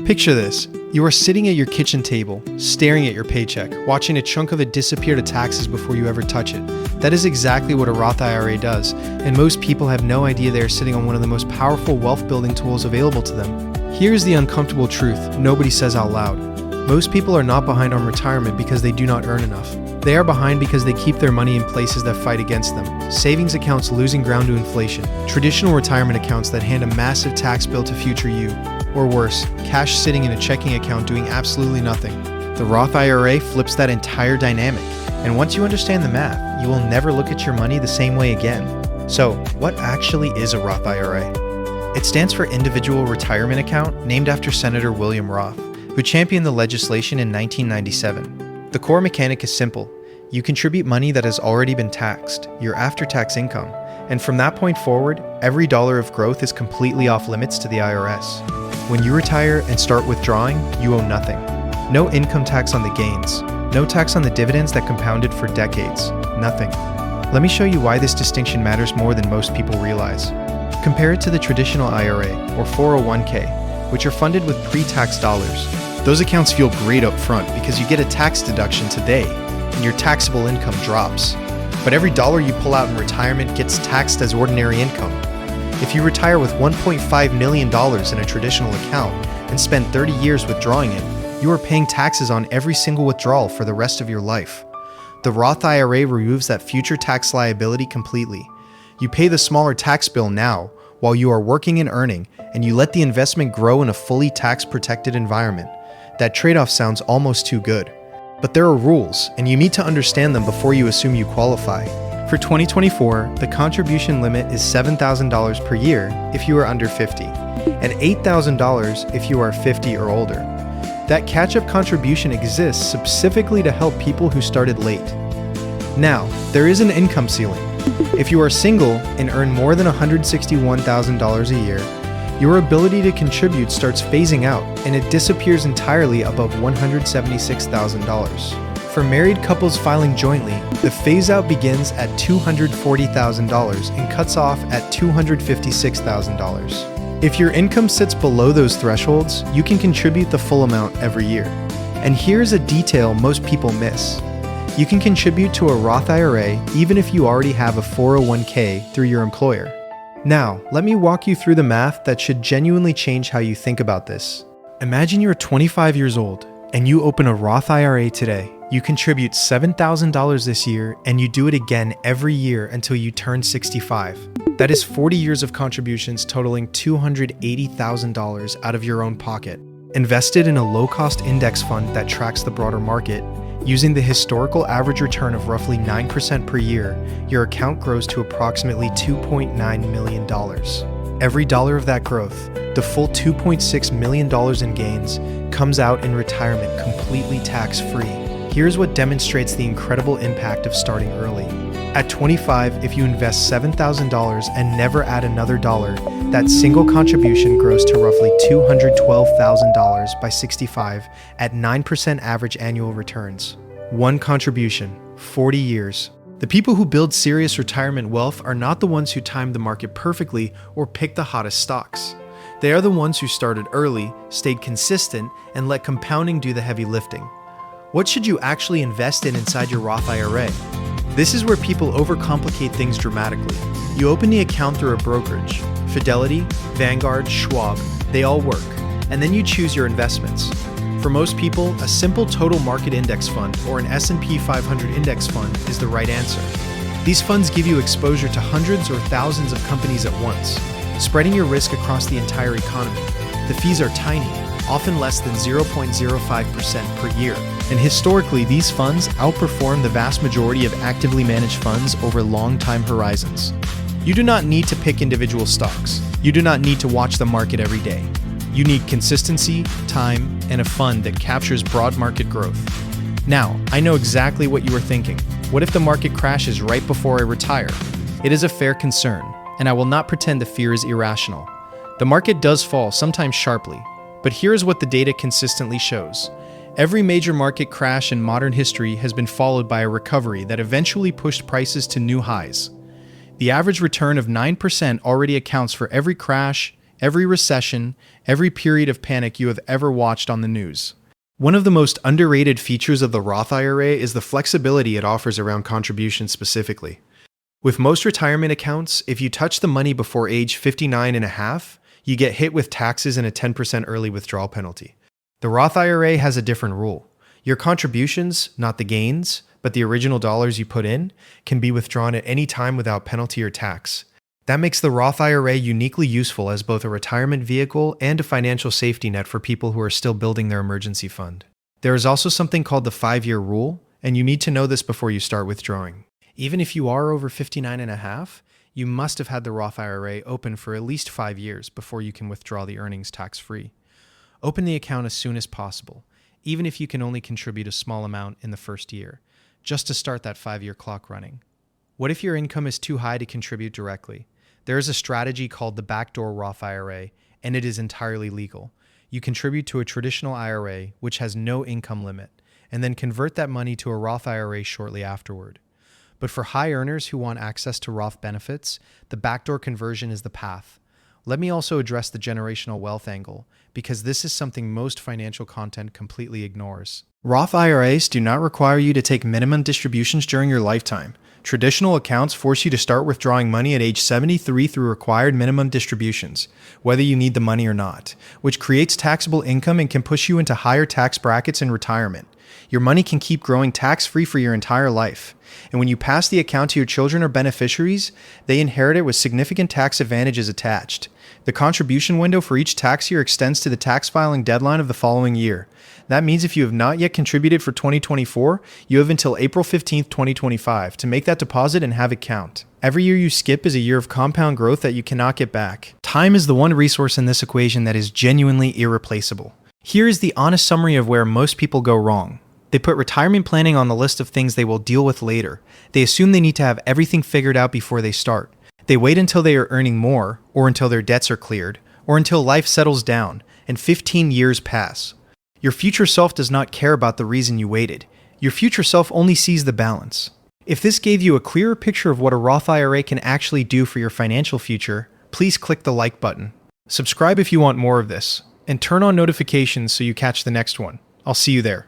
Picture this. You are sitting at your kitchen table, staring at your paycheck, watching a chunk of it disappear to taxes before you ever touch it. That is exactly what a Roth IRA does, and most people have no idea they are sitting on one of the most powerful wealth-building tools available to them. Here's the uncomfortable truth nobody says out loud. Most people are not behind on retirement because they do not earn enough. They are behind because they keep their money in places that fight against them. Savings accounts losing ground to inflation, traditional retirement accounts that hand a massive tax bill to future you, or worse, cash sitting in a checking account doing absolutely nothing. The Roth IRA flips that entire dynamic, and once you understand the math, you will never look at your money the same way again. So, what actually is a Roth IRA? It stands for Individual Retirement Account, named after Senator William Roth, who championed the legislation in 1997. The core mechanic is simple. You contribute money that has already been taxed, your after-tax income, and from that point forward, every dollar of growth is completely off limits to the IRS. When you retire and start withdrawing, you owe nothing. No income tax on the gains, no tax on the dividends that compounded for decades, nothing. Let me show you why this distinction matters more than most people realize. Compare it to the traditional IRA or 401k, which are funded with pre-tax dollars. Those accounts feel great up front because you get a tax deduction today and your taxable income drops. But every dollar you pull out in retirement gets taxed as ordinary income. If you retire with $1.5 million in a traditional account and spend 30 years withdrawing it, you are paying taxes on every single withdrawal for the rest of your life. The Roth IRA removes that future tax liability completely. You pay the smaller tax bill now while you are working and earning, and you let the investment grow in a fully tax-protected environment. That trade-off sounds almost too good. But there are rules, and you need to understand them before you assume you qualify. For 2024, the contribution limit is $7,000 per year if you are under 50, and $8,000 if you are 50 or older. That catch-up contribution exists specifically to help people who started late. Now, there is an income ceiling. If you are single and earn more than $161,000 a year, your ability to contribute starts phasing out and it disappears entirely above $176,000. For married couples filing jointly, the phase-out begins at $240,000 and cuts off at $256,000. If your income sits below those thresholds, you can contribute the full amount every year. And here's a detail most people miss. You can contribute to a Roth IRA even if you already have a 401k through your employer. Now, let me walk you through the math that should genuinely change how you think about this. Imagine you're 25 years old and you open a Roth IRA today. You contribute $7,000 this year and you do it again every year until you turn 65. That is 40 years of contributions totaling $280,000 out of your own pocket. Invested in a low-cost index fund that tracks the broader market, using the historical average return of roughly 9% per year, your account grows to approximately $2.9 million. Every dollar of that growth, the full $2.6 million in gains, comes out in retirement completely tax-free. Here's what demonstrates the incredible impact of starting early. At 25, if you invest $7,000 and never add another dollar, that single contribution grows to roughly $212,000 by 65 at 9% average annual returns. One contribution, 40 years. The people who build serious retirement wealth are not the ones who time the market perfectly or pick the hottest stocks. They are the ones who started early, stayed consistent, and let compounding do the heavy lifting. What should you actually invest in inside your Roth IRA? This is where people overcomplicate things dramatically. You open the account through a brokerage. Fidelity, Vanguard, Schwab, they all work. And then you choose your investments. For most people, a simple total market index fund or an S&P 500 index fund is the right answer. These funds give you exposure to hundreds or thousands of companies at once, spreading your risk across the entire economy. The fees are tiny, often less than 0.05% per year. And historically, these funds outperform the vast majority of actively managed funds over long time horizons. You do not need to pick individual stocks. You do not need to watch the market every day. You need consistency, time, and a fund that captures broad market growth. Now, I know exactly what you are thinking. What if the market crashes right before I retire? It is a fair concern, and I will not pretend the fear is irrational. The market does fall, sometimes sharply, but here is what the data consistently shows. Every major market crash in modern history has been followed by a recovery that eventually pushed prices to new highs. The average return of 9% already accounts for every crash, every recession, every period of panic you have ever watched on the news. One of the most underrated features of the Roth IRA is the flexibility it offers around contributions specifically. With most retirement accounts, if you touch the money before age 59 and a half, you get hit with taxes and a 10% early withdrawal penalty. The Roth IRA has a different rule. Your contributions, not the gains, but the original dollars you put in, can be withdrawn at any time without penalty or tax. That makes the Roth IRA uniquely useful as both a retirement vehicle and a financial safety net for people who are still building their emergency fund. There is also something called the 5-year rule, and you need to know this before you start withdrawing. Even if you are over 59 and a half, you must have had the Roth IRA open for at least 5 years before you can withdraw the earnings tax-free. Open the account as soon as possible, even if you can only contribute a small amount in the first year, just to start that 5-year clock running. What if your income is too high to contribute directly? There is a strategy called the Backdoor Roth IRA, and it is entirely legal. You contribute to a traditional IRA, which has no income limit, and then convert that money to a Roth IRA shortly afterward. But for high earners who want access to Roth benefits, the backdoor conversion is the path. Let me also address the generational wealth angle, because this is something most financial content completely ignores. Roth IRAs do not require you to take minimum distributions during your lifetime. Traditional accounts force you to start withdrawing money at age 73 through required minimum distributions, whether you need the money or not, which creates taxable income and can push you into higher tax brackets in retirement. Your money can keep growing tax-free for your entire life. And when you pass the account to your children or beneficiaries, they inherit it with significant tax advantages attached. The contribution window for each tax year extends to the tax filing deadline of the following year. That means if you have not yet contributed for 2024, you have until April 15, 2025 to make that deposit and have it count. Every year you skip is a year of compound growth that you cannot get back. Time is the one resource in this equation that is genuinely irreplaceable. Here is the honest summary of where most people go wrong. They put retirement planning on the list of things they will deal with later. They assume they need to have everything figured out before they start. They wait until they are earning more, or until their debts are cleared, or until life settles down, and 15 years pass. Your future self does not care about the reason you waited. Your future self only sees the balance. If this gave you a clearer picture of what a Roth IRA can actually do for your financial future, please click the like button. Subscribe if you want more of this, and turn on notifications so you catch the next one. I'll see you there.